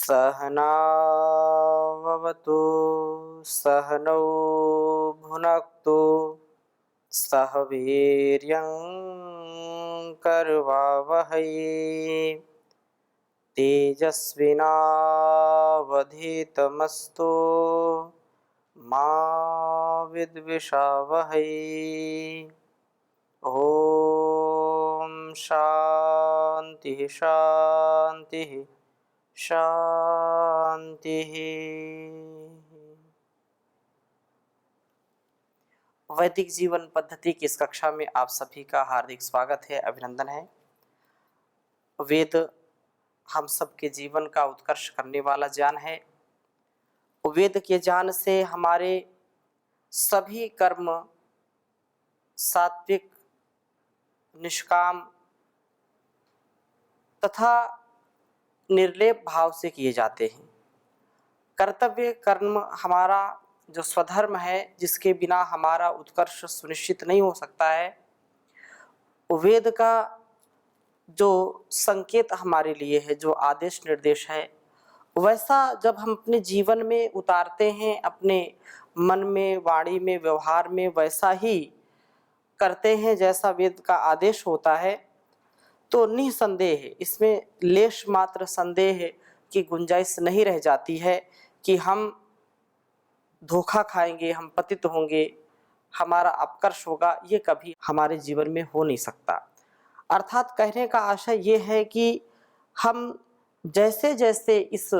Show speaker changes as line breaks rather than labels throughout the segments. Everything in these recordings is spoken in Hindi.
सहनाववतु सहनौ भुनक्तु सह वीर्यं करवावहै तेजस्विनावधीतमस्तु मा विद्विषावहै। ओम शांति शांति शांति। वैदिक जीवन पद्धति की इस कक्षा में आप सभी का हार्दिक स्वागत है, अभिनंदन है। वेद हम सबके जीवन का उत्कर्ष करने वाला ज्ञान है। वेद के ज्ञान से हमारे सभी कर्म सात्विक, निष्काम तथा निर्लेप भाव से किए जाते हैं। कर्तव्य कर्म हमारा जो स्वधर्म है, जिसके बिना हमारा उत्कर्ष सुनिश्चित नहीं हो सकता है, वेद का जो संकेत हमारे लिए है, जो आदेश निर्देश है, वैसा जब हम अपने जीवन में उतारते हैं, अपने मन में, वाणी में, व्यवहार में वैसा ही करते हैं जैसा वेद का आदेश होता है, तो निसंदेह इसमें लेश मात्र संदेह की गुंजाइश नहीं रह जाती है कि हम धोखा खाएंगे, हम पतित होंगे, हमारा अपकर्ष होगा। ये कभी हमारे जीवन में हो नहीं सकता। अर्थात कहने का आशय ये है कि हम जैसे जैसे इस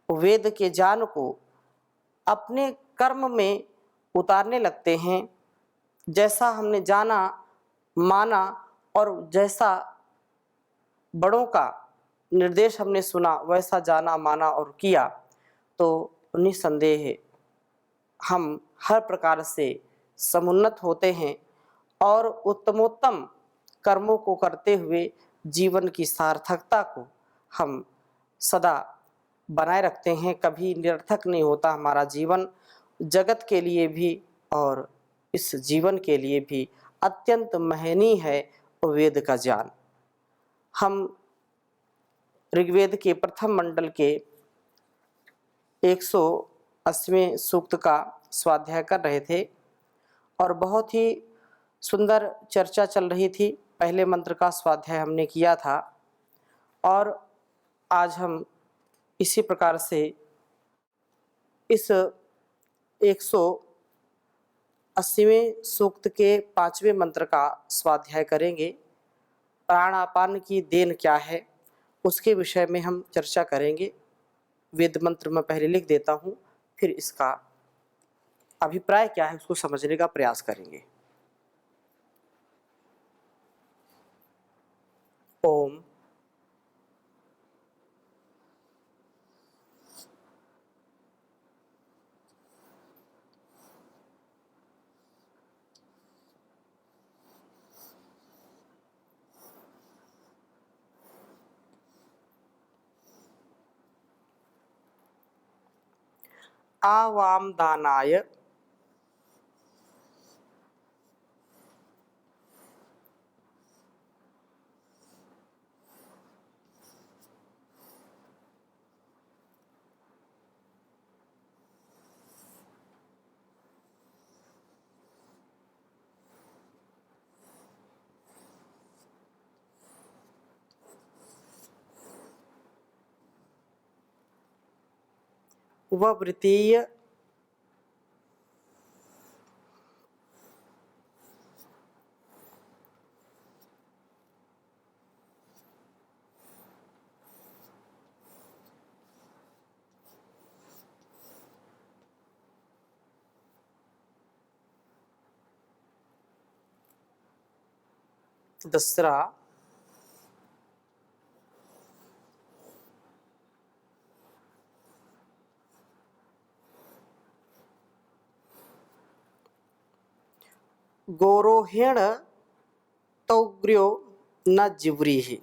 वेद के ज्ञान को अपने कर्म में उतारने लगते हैं, जैसा हमने जाना, माना और जैसा बड़ों का निर्देश हमने सुना, वैसा जाना, माना और किया, तो निसंदेह हम हर प्रकार से समुन्नत होते हैं और उत्तमोत्तम कर्मों को करते हुए जीवन की सार्थकता को हम सदा बनाए रखते हैं। कभी निरर्थक नहीं होता हमारा जीवन। जगत के लिए भी और इस जीवन के लिए भी अत्यंत महनीय है वेद का ज्ञान। हम ऋग्वेद के प्रथम मंडल के 180वें सूक्त का स्वाध्याय कर रहे थे और बहुत ही सुंदर चर्चा चल रही थी। पहले मंत्र का स्वाध्याय हमने किया था और आज हम इसी प्रकार से इस 180वें सूक्त के 5वें मंत्र का स्वाध्याय करेंगे। प्राणापान की देन क्या है, उसके विषय में हम चर्चा करेंगे। वेद मंत्र मैं पहले लिख देता हूँ, फिर इसका अभिप्राय क्या है उसको समझने का प्रयास करेंगे। ओम आवामदानाय ववृतीय दसरा गोरोहेण तौग्र्यो न जिव्रीहि।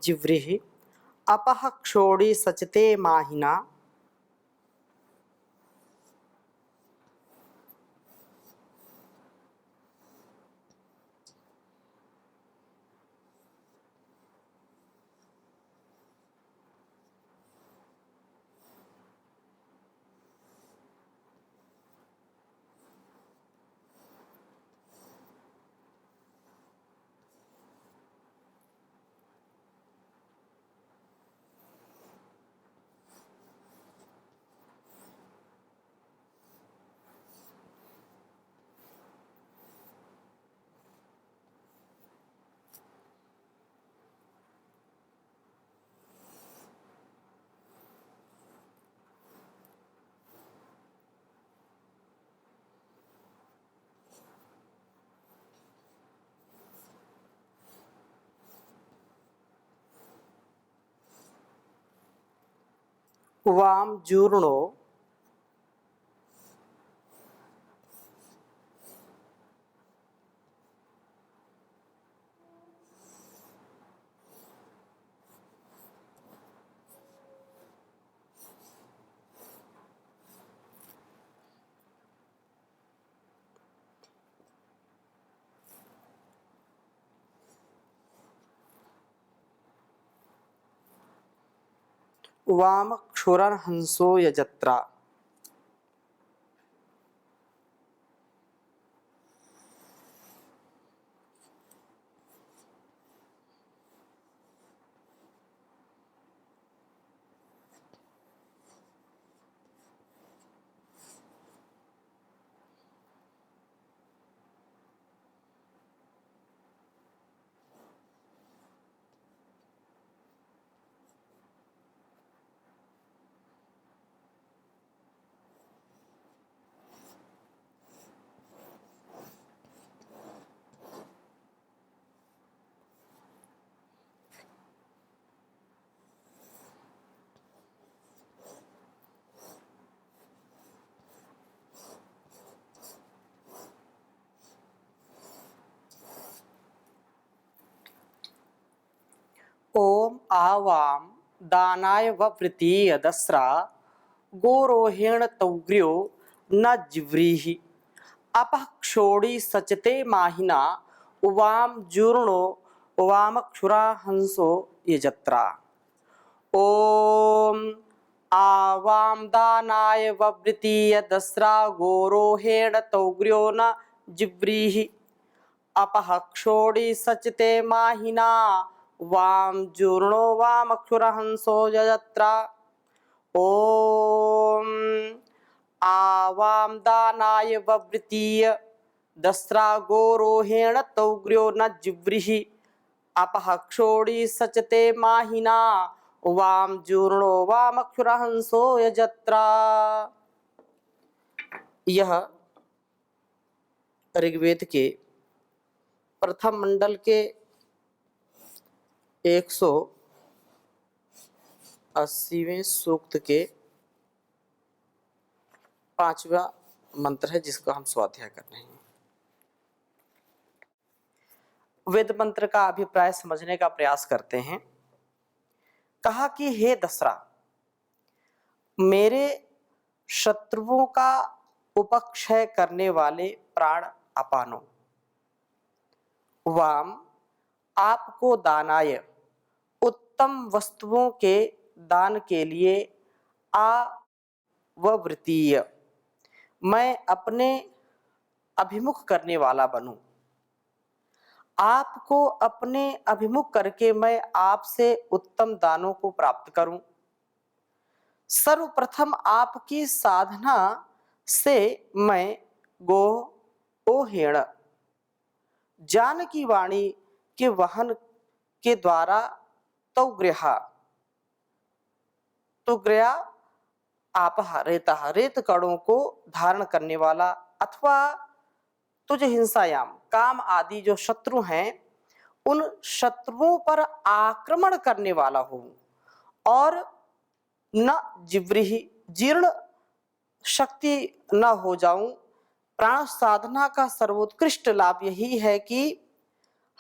जिव्रिः अपः क्षोणी सचते माहिना। वाम जूर्णो वाम क्षुरहंसो यजत्रा। ओम आवाम दानाय ववृतीय दस्रा गोरोहेण तौग्र्यो न जिव्रीहि अपः क्षोणी सचते माहिना उवाम जूर्णो उवाम क्षुराहंसो यजत्रा। ओम आवाम दानाय ववृतीय दस्रा गोरोहेण तौग्र्यो न जिव्रीहि अपः क्षोणी सचते माहिना वाम जूर्णो वाम क्षुरहंसो यजत्रा। ओम आवाम दानाय ववृतीय दस्रा गोरोहेण तौग्र्यो न जिव्रिहि अपः क्षोणी सचते माहिना वाम जूर्णो वाम क्षुरहंसो यजत्रा। यह ऋग्वेद के प्रथम मंडल के 180वें सूक्त के 5वां मंत्र है, जिसको हम स्वाध्याय कर रहे हैं। वेद मंत्र का अभिप्राय समझने का प्रयास करते हैं। कहा कि हे दसरा, मेरे शत्रुओं का उपक्षय करने वाले प्राण अपानो, वाम आपको दानाय उत्तम वस्तुओं के दान के लिए आववृतीय मैं अपने अभिमुख करने वाला बनूं। आपको अपने अभिमुख करके मैं आपसे उत्तम दानों को प्राप्त करूं। सर्वप्रथम आपकी साधना से मैं गोहेण जानकी वाणी के वहन के द्वारा तौग्र्या आपह रेतः रेत कणों को धारण करने वाला, अथवा तुझ हिंसायाम काम आदि जो शत्रु हैं उन शत्रुओं पर आक्रमण करने वाला हूं, और न जिव्रिहि जीर्ण शक्ति न हो जाऊं। प्राण साधना का सर्वोत्कृष्ट लाभ यही है कि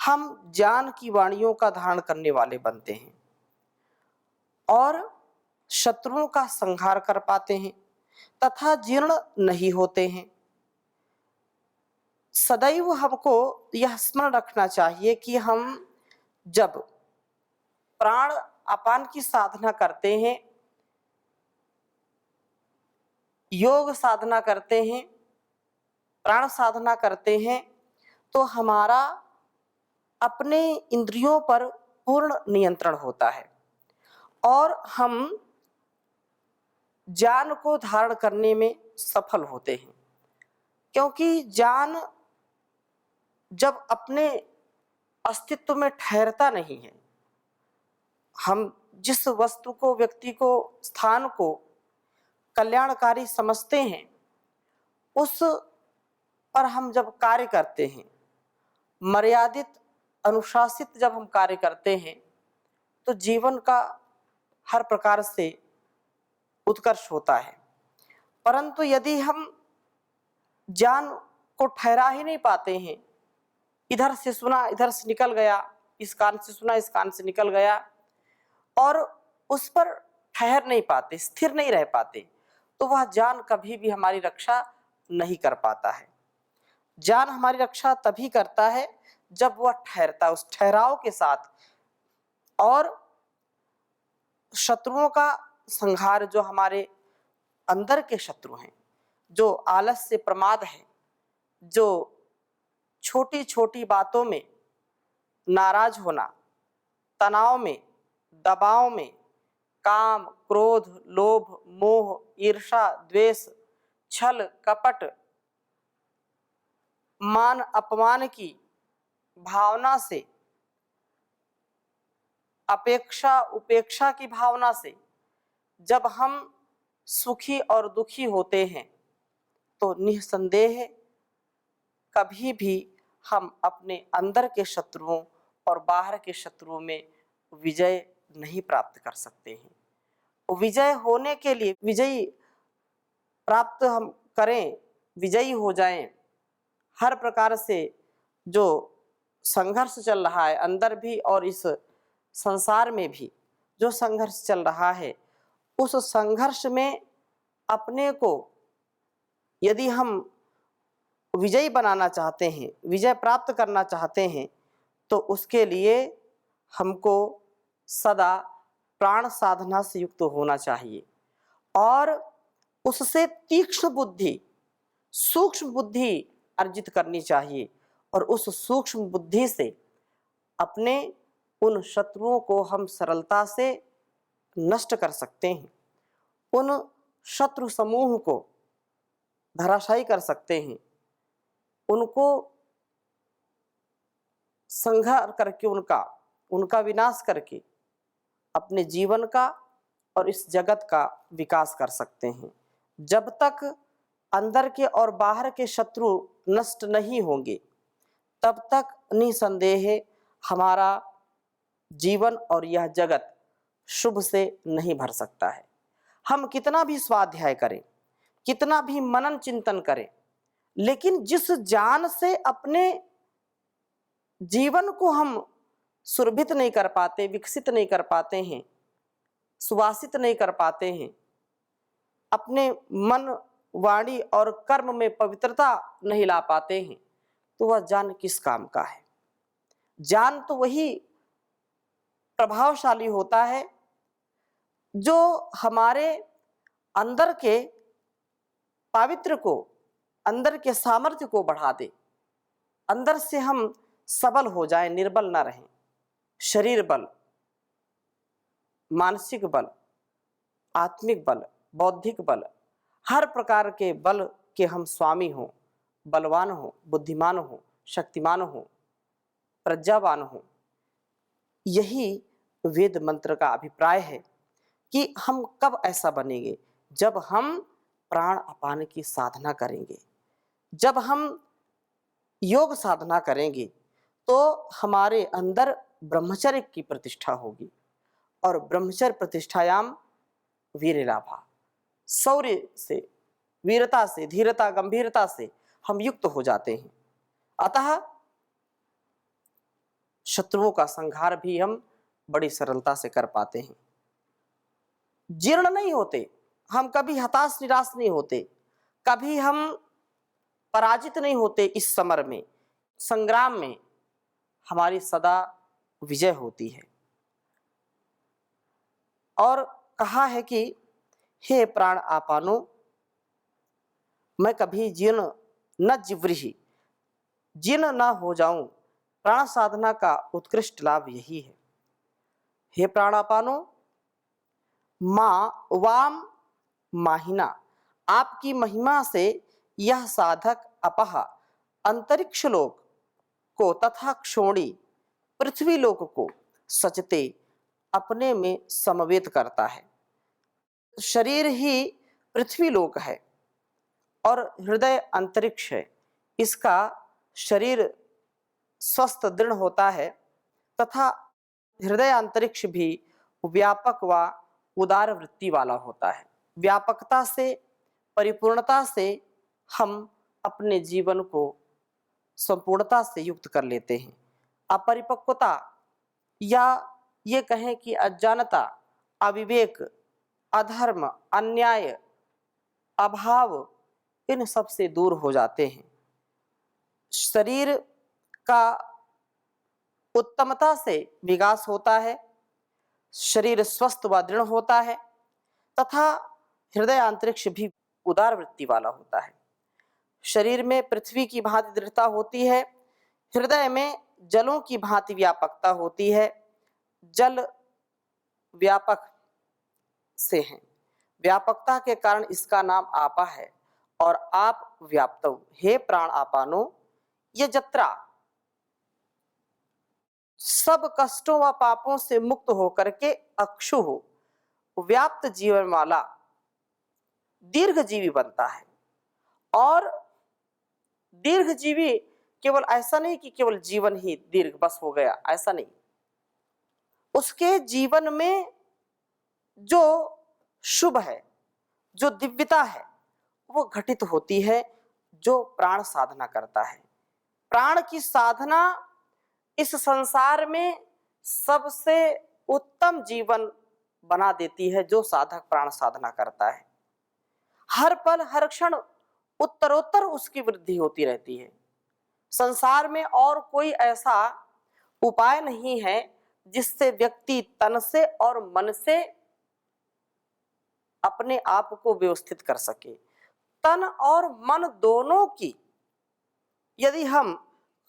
हम ज्ञान की वाणियों का धारण करने वाले बनते हैं। और शत्रुओं का संहार कर पाते हैं तथा जीर्ण नहीं होते हैं। सदैव हमको यह स्मरण रखना चाहिए कि हम जब प्राण अपान की साधना करते हैं, योग साधना करते हैं, प्राण साधना करते हैं, तो हमारा अपने इंद्रियों पर पूर्ण नियंत्रण होता है और हम ज्ञान को धारण करने में सफल होते हैं। क्योंकि ज्ञान जब अपने अस्तित्व में ठहरता नहीं है, हम जिस वस्तु को, व्यक्ति को, स्थान को कल्याणकारी समझते हैं, उस पर हम जब कार्य करते हैं, मर्यादित अनुशासित जब हम कार्य करते हैं, तो जीवन का हर प्रकार से उत्कर्ष होता है। परंतु यदि हम ज्ञान को ठहरा ही नहीं पाते हैं, इधर से सुना इधर से निकल गया, इस कान से सुना इस कान से निकल गया, और उस पर ठहर नहीं पाते, स्थिर नहीं रह पाते, तो वह ज्ञान कभी भी हमारी रक्षा नहीं कर पाता है। ज्ञान हमारी रक्षा तभी करता है जब वह ठहरता, उस ठहराव के साथ, और शत्रुओं का संहार, जो हमारे अंदर के शत्रु हैं, जो आलस्य, प्रमाद है, जो छोटी छोटी बातों में नाराज होना, तनाव में, दबाव में, काम, क्रोध, लोभ, मोह, ईर्षा, द्वेष, छल, कपट, मान अपमान की भावना से, अपेक्षा उपेक्षा की भावना से जब हम सुखी और दुखी होते हैं, तो निस्संदेह कभी भी हम अपने अंदर के शत्रुओं और बाहर के शत्रुओं में विजय नहीं प्राप्त कर सकते हैं। विजय होने के लिए, विजयी प्राप्त हम करें, विजयी हो जाएं, हर प्रकार से जो संघर्ष चल रहा है अंदर भी और इस संसार में भी जो संघर्ष चल रहा है, उस संघर्ष में अपने को यदि हम विजयी बनाना चाहते हैं, विजय प्राप्त करना चाहते हैं, तो उसके लिए हमको सदा प्राण साधना से युक्त होना चाहिए और उससे तीक्ष्ण बुद्धि, सूक्ष्म बुद्धि अर्जित करनी चाहिए, और उस सूक्ष्म बुद्धि से अपने उन शत्रुओं को हम सरलता से नष्ट कर सकते हैं, उन शत्रु समूह को धराशायी कर सकते हैं, उनको संहार करके, उनका विनाश करके अपने जीवन का और इस जगत का विकास कर सकते हैं। जब तक अंदर के और बाहर के शत्रु नष्ट नहीं होंगे, तब तक निसंदेह हमारा जीवन और यह जगत शुभ से नहीं भर सकता है। हम कितना भी स्वाध्याय करें, कितना भी मनन चिंतन करें, लेकिन जिस ज्ञान से अपने जीवन को हम सुरभित नहीं कर पाते, विकसित नहीं कर पाते हैं, सुवासित नहीं कर पाते हैं, अपने मन, वाणी और कर्म में पवित्रता नहीं ला पाते हैं, तो वह ज्ञान किस काम का है। ज्ञान तो वही प्रभावशाली होता है जो हमारे अंदर के पावित्र को, अंदर के सामर्थ्य को बढ़ा दे, अंदर से हम सबल हो जाएं, निर्बल ना रहें। शरीर बल, मानसिक बल, आत्मिक बल, बौद्धिक बल, हर प्रकार के बल के हम स्वामी हों, बलवान हों, बुद्धिमान हों, शक्तिमान हों, प्रज्ञावान हों। यही वेद मंत्र का अभिप्राय है कि हम कब ऐसा बनेंगे, जब हम प्राण अपान की साधना करेंगे, जब हम योग साधना करेंगे, तो हमारे अंदर ब्रह्मचर्य की प्रतिष्ठा होगी, और ब्रह्मचर्य प्रतिष्ठायाम वीर लाभा, शौर्य से, वीरता से, धीरता, गंभीरता से हम युक्त हो जाते हैं। अतः शत्रुओं का संहार भी हम बड़ी सरलता से कर पाते हैं। जीर्ण नहीं होते, हम कभी हताश निराश नहीं होते, कभी हम पराजित नहीं होते। इस समर में, संग्राम में हमारी सदा विजय होती है। और कहा है कि हे प्राण आपानो, मैं कभी जीर्ण न जिव्रिहि, जीर्ण न हो जाऊं। प्राण साधना का उत्कृष्ट लाभ यही है। हे प्राणापानो, माँ वाम माहिना, आपकी महिमा से यह साधक अपह अंतरिक्ष लोक को तथा क्षोणी पृथ्वी लोक को सचते अपने में समवेत करता है। शरीर ही पृथ्वी लोक है और हृदय अंतरिक्ष है। इसका शरीर स्वस्थ दृढ़ होता है तथा हृदय अंतरिक्ष भी व्यापक व उदार वृत्ति वाला होता है। व्यापकता से, परिपूर्णता से हम अपने जीवन को संपूर्णता से युक्त कर लेते हैं। अपरिपक्वता या ये कहें कि अज्ञानता, अविवेक, अधर्म, अन्याय, अभाव, इन सब से दूर हो जाते हैं। शरीर का उत्तमता से विकास होता है, शरीर स्वस्थ व दृढ़ होता है तथा हृदय अंतरिक्ष भी उदार वृत्ति वाला होता है। शरीर में पृथ्वी की भांति दृढ़ता होती है, हृदय में जलों की भांति व्यापकता होती है। जल व्यापक से है, व्यापकता के कारण इसका नाम आपा है। और आप व्याप्तव, हे प्राण आपानो, ये जत्रा सब कष्टों व पापों से मुक्त होकर के अक्षु हो, व्याप्त जीवन वाला दीर्घजीवी बनता है। और दीर्घजीवी केवल ऐसा नहीं कि केवल जीवन ही दीर्घ बस हो गया, ऐसा नहीं। उसके जीवन में जो शुभ है, जो दिव्यता है, वो घटित होती है जो प्राण साधना करता है। प्राण की साधना इस संसार में सबसे उत्तम जीवन बना देती है जो साधक प्राण साधना करता है। हर पल हर क्षण उत्तरोत्तर उसकी वृद्धि होती रहती है। संसार में और कोई ऐसा उपाय नहीं है जिससे व्यक्ति तन से और मन से अपने आप को व्यवस्थित कर सके। तन और मन दोनों की यदि हम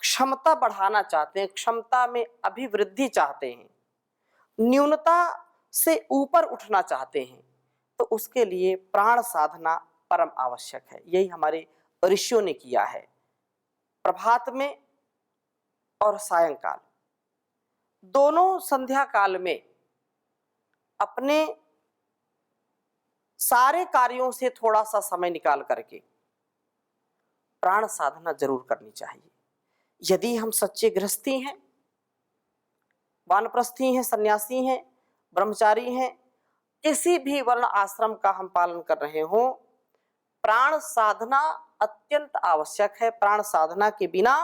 क्षमता बढ़ाना चाहते हैं, क्षमता में अभिवृद्धि चाहते हैं, न्यूनता से ऊपर उठना चाहते हैं, तो उसके लिए प्राण साधना परम आवश्यक है। यही हमारे ऋषियों ने किया है। प्रभात में और सायंकाल दोनों संध्या काल में अपने सारे कार्यों से थोड़ा सा समय निकाल करके प्राण साधना जरूर करनी चाहिए। यदि हम सच्चे गृहस्थी हैं, वानप्रस्थी हैं, सन्यासी हैं, ब्रह्मचारी हैं, किसी भी वर्ण आश्रम का हम पालन कर रहे हो, प्राण साधना अत्यंत आवश्यक है। प्राण साधना के बिना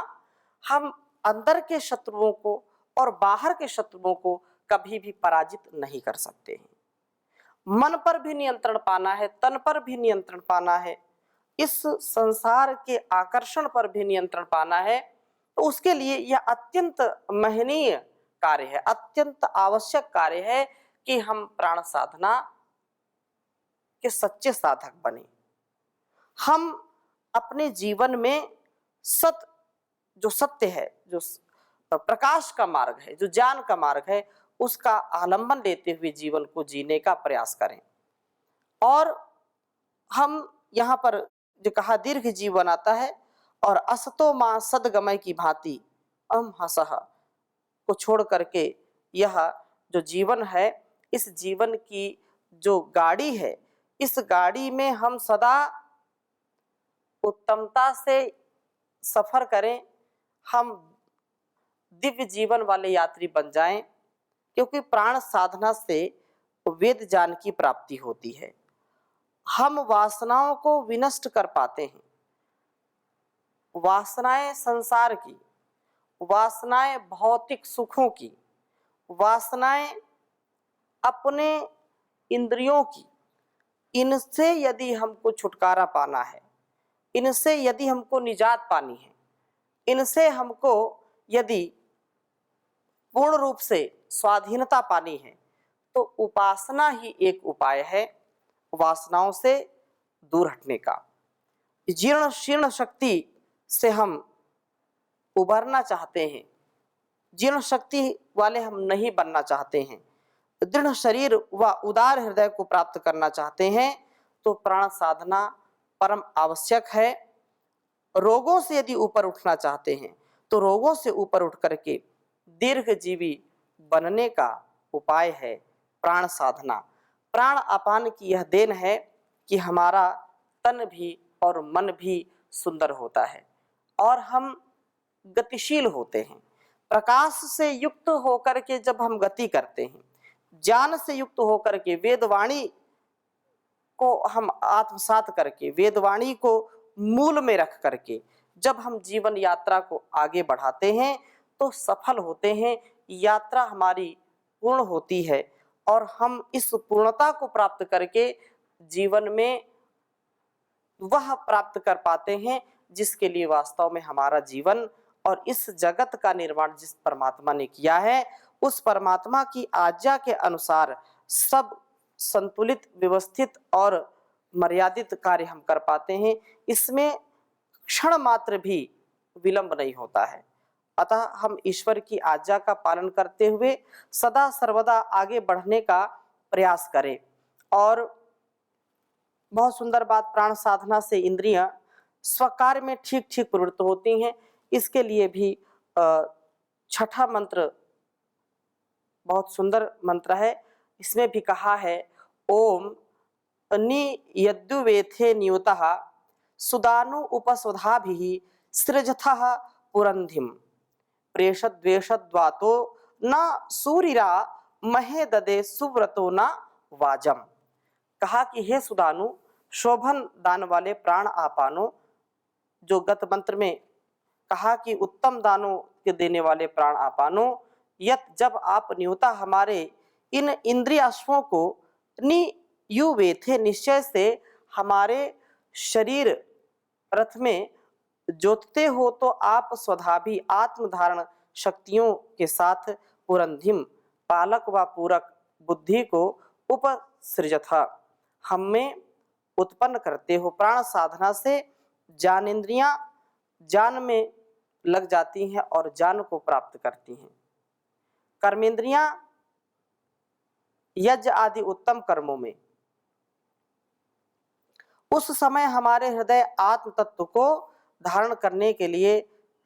हम अंदर के शत्रुओं को और बाहर के शत्रुओं को कभी भी पराजित नहीं कर सकते हैं। मन पर भी नियंत्रण पाना है, तन पर भी नियंत्रण पाना है, इस संसार के आकर्षण पर भी नियंत्रण पाना है, तो उसके लिए यह अत्यंत महनीय कार्य है, अत्यंत आवश्यक कार्य है कि हम प्राण साधना के सच्चे साधक बने। हम अपने जीवन में जो सत्य है, जो प्रकाश का मार्ग है, जो ज्ञान का मार्ग है, उसका आलंबन लेते हुए जीवन को जीने का प्रयास करें। और हम यहाँ पर जो कहा दीर्घ जीवन आता है, और असतो मां सदगमय की भांति अहम हसह को छोड़ करके यह जो जीवन है, इस जीवन की जो गाड़ी है, इस गाड़ी में हम सदा उत्तमता से सफर करें, हम दिव्य जीवन वाले यात्री बन जाएं। क्योंकि प्राण साधना से वेद ज्ञान की प्राप्ति होती है। हम वासनाओं को विनष्ट कर पाते हैं। वासनाएं संसार की, वासनाएं भौतिक सुखों की, वासनाएं अपने इंद्रियों की, इनसे यदि हमको छुटकारा पाना है, इनसे यदि हमको निजात पानी है, इनसे हमको यदि पूर्ण रूप से स्वाधीनता पानी है, तो उपासना ही एक उपाय है वासनाओं से दूर हटने का। जीर्ण शीर्ण शक्ति से हम उभरना चाहते हैं, जीर्ण शक्ति वाले हम नहीं बनना चाहते हैं, दृढ़ शरीर व उदार हृदय को प्राप्त करना चाहते हैं, तो प्राण साधना परम आवश्यक है। रोगों से यदि ऊपर उठना चाहते हैं, तो रोगों से ऊपर उठ करके दीर्घजीवी बनने का उपाय है प्राण साधना। प्राण अपान की यह देन है कि हमारा तन भी और मन भी सुंदर होता है और हम गतिशील होते हैं। प्रकाश से युक्त होकर के जब हम गति करते हैं, ज्ञान से युक्त होकर के वेदवाणी को हम आत्मसात करके, वेदवाणी को मूल में रख करके जब हम जीवन यात्रा को आगे बढ़ाते हैं, तो सफल होते हैं, यात्रा हमारी पूर्ण होती है और हम इस पूर्णता को प्राप्त करके जीवन में वह प्राप्त कर पाते हैं जिसके लिए वास्तव में हमारा जीवन और इस जगत का निर्माण जिस परमात्मा ने किया है, उस परमात्मा की आज्ञा के अनुसार सब संतुलित, व्यवस्थित और मर्यादित कार्य हम कर पाते हैं। इसमें क्षण मात्र भी विलंब नहीं होता है। अतः हम ईश्वर की आज्ञा का पालन करते हुए सदा सर्वदा आगे बढ़ने का प्रयास करें। और बहुत सुंदर बात, प्राण साधना से इंद्रियां स्वकार्य में ठीक ठीक प्रवृत्त होती हैं। इसके लिए भी छठा मंत्र बहुत सुंदर मंत्र है। इसमें भी कहा है, ओम नियद्युवेथे नियुतः सुदानु उपस्वधाभिः सृजथः पुरंधिम प्रेषद्वेषद्वातो न सूरिरा महे ददे सुव्रतो न वाजम। कहा कि हे सुदानु, शोभन दान वाले प्राण आपानो, जो गत मंत्र में कहा कि उत्तम दानों के देने वाले प्राण आपानो, यत जब आप न्यूता हमारे इन इंद्रियाश्वों को नियुवे थे, निश्चय से हमारे शरीर रथ में जोतते हो, तो आप स्वधाभी आत्मधारण शक्तियों के साथ पुरंधिम पालक व पूरक बुद्धि को उपसृजथा, हम में उत्पन्न करते हो। प्राण साधना से ज्ञानेंद्रियां ज्ञान में लग जाती हैं और ज्ञान को प्राप्त करती हैं। कर्मेंद्रियां यज्ञ आदि उत्तम कर्मों में, उस समय हमारे हृदय आत्म तत्व को धारण करने के लिए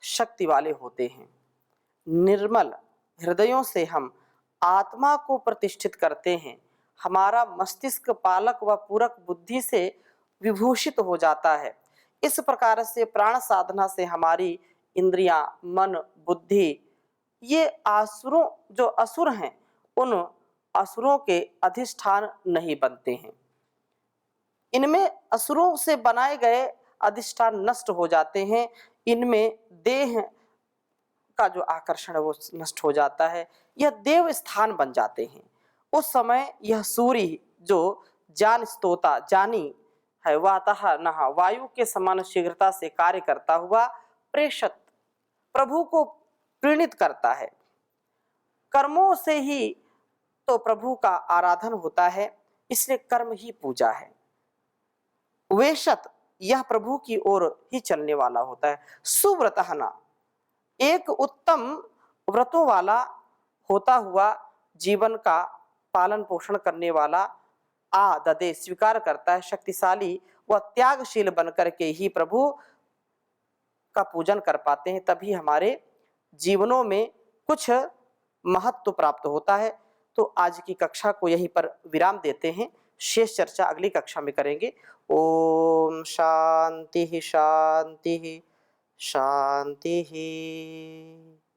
शक्ति वाले होते हैं। निर्मल हृदयों से हम आत्मा को प्रतिष्ठित करते हैं। हमारा मस्तिष्क पालक व पूरक बुद्धि से विभूषित हो जाता है। इस प्रकार से प्राण साधना से हमारी इंद्रियां, मन, बुद्धि, ये आसुरों, जो असुर हैं, उन असुरों के अधिष्ठान नहीं बनते हैं। इनमें असुरों से बनाए गए अधिष्ठान नष्ट हो जाते हैं। इनमें देह का जो आकर्षण है वो नष्ट हो जाता है। यह देव स्थान बन जाते हैं। उस समय यह सूर्य जो जान स्तोता जानी है, वातः नहा, वायु के समान शीघ्रता से कार्य करता हुआ प्रेषत प्रभु को प्रीणित करता है। कर्मों से ही तो प्रभु का आराधन होता है, इसलिए कर्म ही पूजा है। वेशत, यह प्रभु की ओर ही चलने वाला होता है। सुव्रतहना, एक उत्तम व्रतों वाला होता हुआ जीवन का पालन पोषण करने वाला, आ ददे, स्वीकार करता है, शक्तिशाली व त्यागशील बनकर के ही प्रभु का पूजन कर पाते हैं। तभी हमारे जीवनों में कुछ महत्व प्राप्त होता है। तो आज की कक्षा को यहीं पर विराम देते हैं। शेष चर्चा अगली कक्षा में करेंगे। ओम शांति शांति शांति।